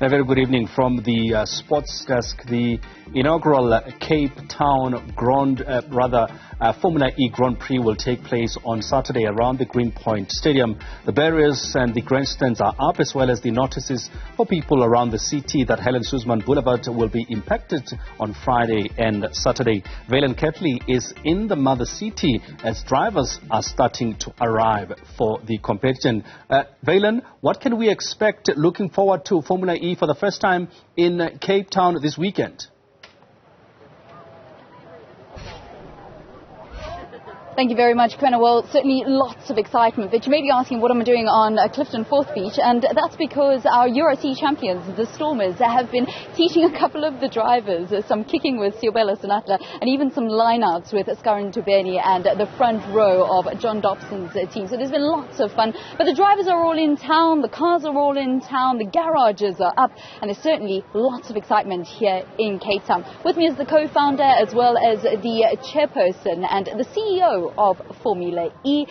A very good evening from the sports desk. The inaugural Cape Town Formula E Grand Prix will take place on Saturday around the Greenpoint Stadium. The barriers and the grandstands are up, as well as the notices for people around the city that Helen Suzman Boulevard will be impacted on Friday and Saturday. Vaylen Kirtley is in the mother city as drivers are starting to arrive for the competition. Vaylen, what can we expect looking forward to Formula E for the first time in Cape Town this weekend? Thank you very much, Quenna. Well, certainly lots of excitement, but you may be asking what am I doing on Clifton Fourth Beach, and that's because our EuroC champions, the Stormers, have been teaching a couple of the drivers, some kicking with Siobela Sinatla, and even some line-outs with Skaran Tubeni and the front row of John Dobson's team. So there's been lots of fun, but the drivers are all in town, the cars are all in town, the garages are up, and there's certainly lots of excitement here in Cape Town. With me is the co-founder as well as the chairperson and the CEO of Formula E,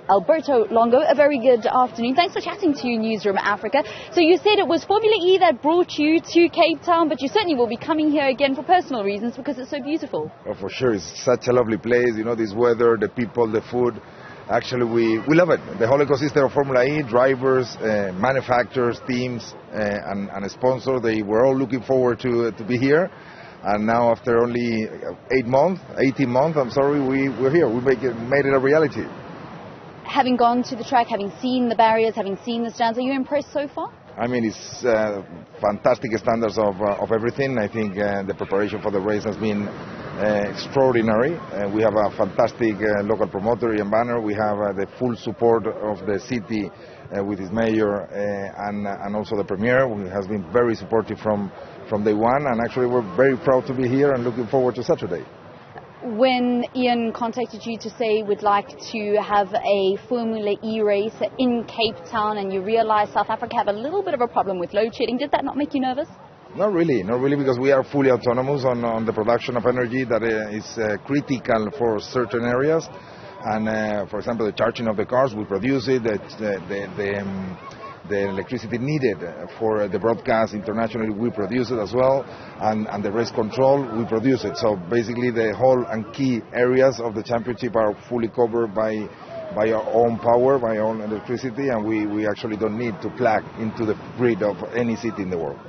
Alberto Longo. A very good afternoon. Thanks for chatting to Newzroom Afrika. So you said it was Formula E that brought you to Cape Town, but you certainly will be coming here again for personal reasons because it's so beautiful. Oh, for sure. It's such a lovely place. You know, this weather, the people, the food. Actually, we love it. The whole ecosystem of Formula E, drivers, manufacturers, teams, and sponsors, they were all looking forward to be here. And now, after only 18 months, we're here. We made it a reality. Having gone to the track, having seen the barriers, having seen the stands, are you impressed so far? I mean, it's fantastic standards of everything. I think the preparation for the race has been extraordinary. We have a fantastic local promoter, Ian Banner. We have the full support of the city with his mayor and also the premier, who has been very supportive from day one. And actually, we're very proud to be here and looking forward to Saturday. When Ian contacted you to say we'd like to have a Formula E race in Cape Town, and you realized South Africa have a little bit of a problem with load shedding, did that not make you nervous? Not really, because we are fully autonomous on the production of energy that is critical for certain areas. And for example, the charging of the cars, we produce it. The electricity needed for the broadcast internationally, we produce it as well, and the race control, we produce it. So basically the whole and key areas of the championship are fully covered by our own power, by our own electricity, and we actually don't need to plug into the grid of any city in the world.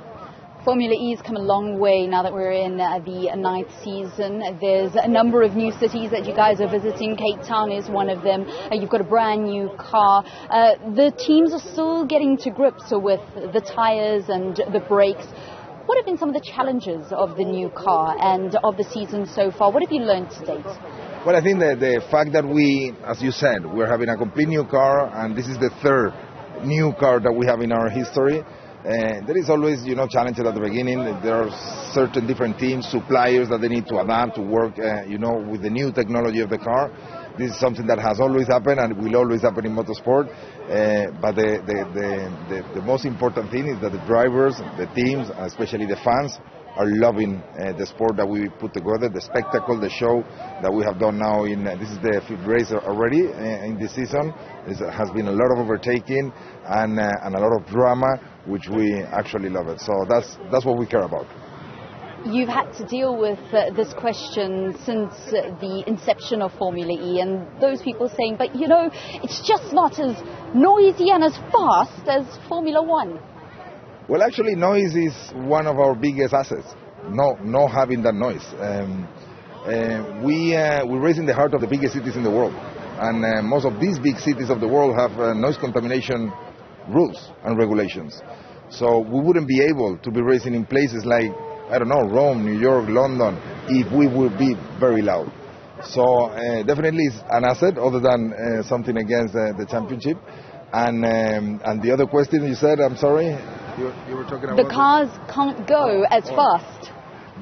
Formula E has come a long way now that we're in the ninth season. There's a number of new cities that you guys are visiting. Cape Town is one of them. You've got a brand new car. The teams are still getting to grips with the tyres and the brakes. What have been some of the challenges of the new car and of the season so far? What have you learned to date? Well, I think that the fact that we, as you said, we're having a complete new car, and this is the third new car that we have in our history. There is always, challenges at the beginning. There are certain different teams, suppliers that they need to adapt to work, with the new technology of the car. This is something that has always happened and will always happen in motorsport. But the most important thing is that the drivers, the teams, and especially the fans, are loving the sport that we put together, the spectacle, the show that we have done now. This is the fifth race already in this season. There has been a lot of overtaking and a lot of drama, which we actually love it. So that's what we care about. You've had to deal with this question since the inception of Formula E, and those people saying, but it's just not as noisy and as fast as Formula One. Well, actually, noise is one of our biggest assets. No having that noise. We race in the heart of the biggest cities in the world, and most of these big cities of the world have noise contamination rules and regulations. So we wouldn't be able to be racing in places like, Rome, New York, London, if we would be very loud. So definitely it's an asset, other than something against the championship. And the other question you said, I'm sorry, you were talking about... The cars can't go as fast.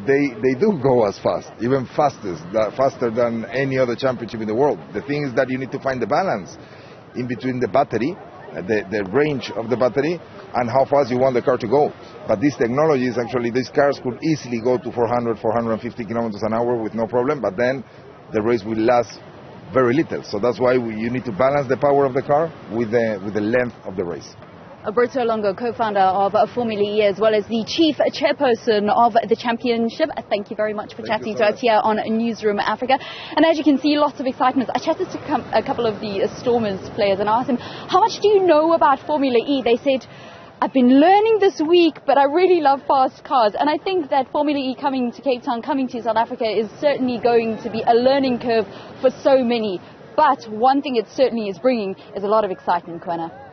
They do go as fast, even faster than any other championship in the world. The thing is that you need to find the balance in between the battery, the range of the battery, and how fast you want the car to go. But these technologies, actually, these cars could easily go to 400, 450 kilometers an hour with no problem, but then the race will last very little. So that's why you need to balance the power of the car with the length of the race. Alberto Longo, co-founder of Formula E, as well as the chief chairperson of the championship. Thank you very much for chatting to us here on Newzroom Afrika. And as you can see, lots of excitement. I chatted to a couple of the Stormers players and asked them, how much do you know about Formula E? They said, I've been learning this week, but I really love fast cars. And I think that Formula E coming to Cape Town, coming to South Africa, is certainly going to be a learning curve for so many. But one thing it certainly is bringing is a lot of excitement, Kwena.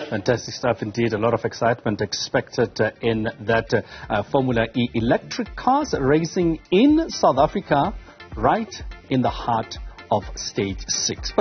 Fantastic stuff indeed. A lot of excitement expected in that Formula E electric cars racing in South Africa, right in the heart of Stage 6.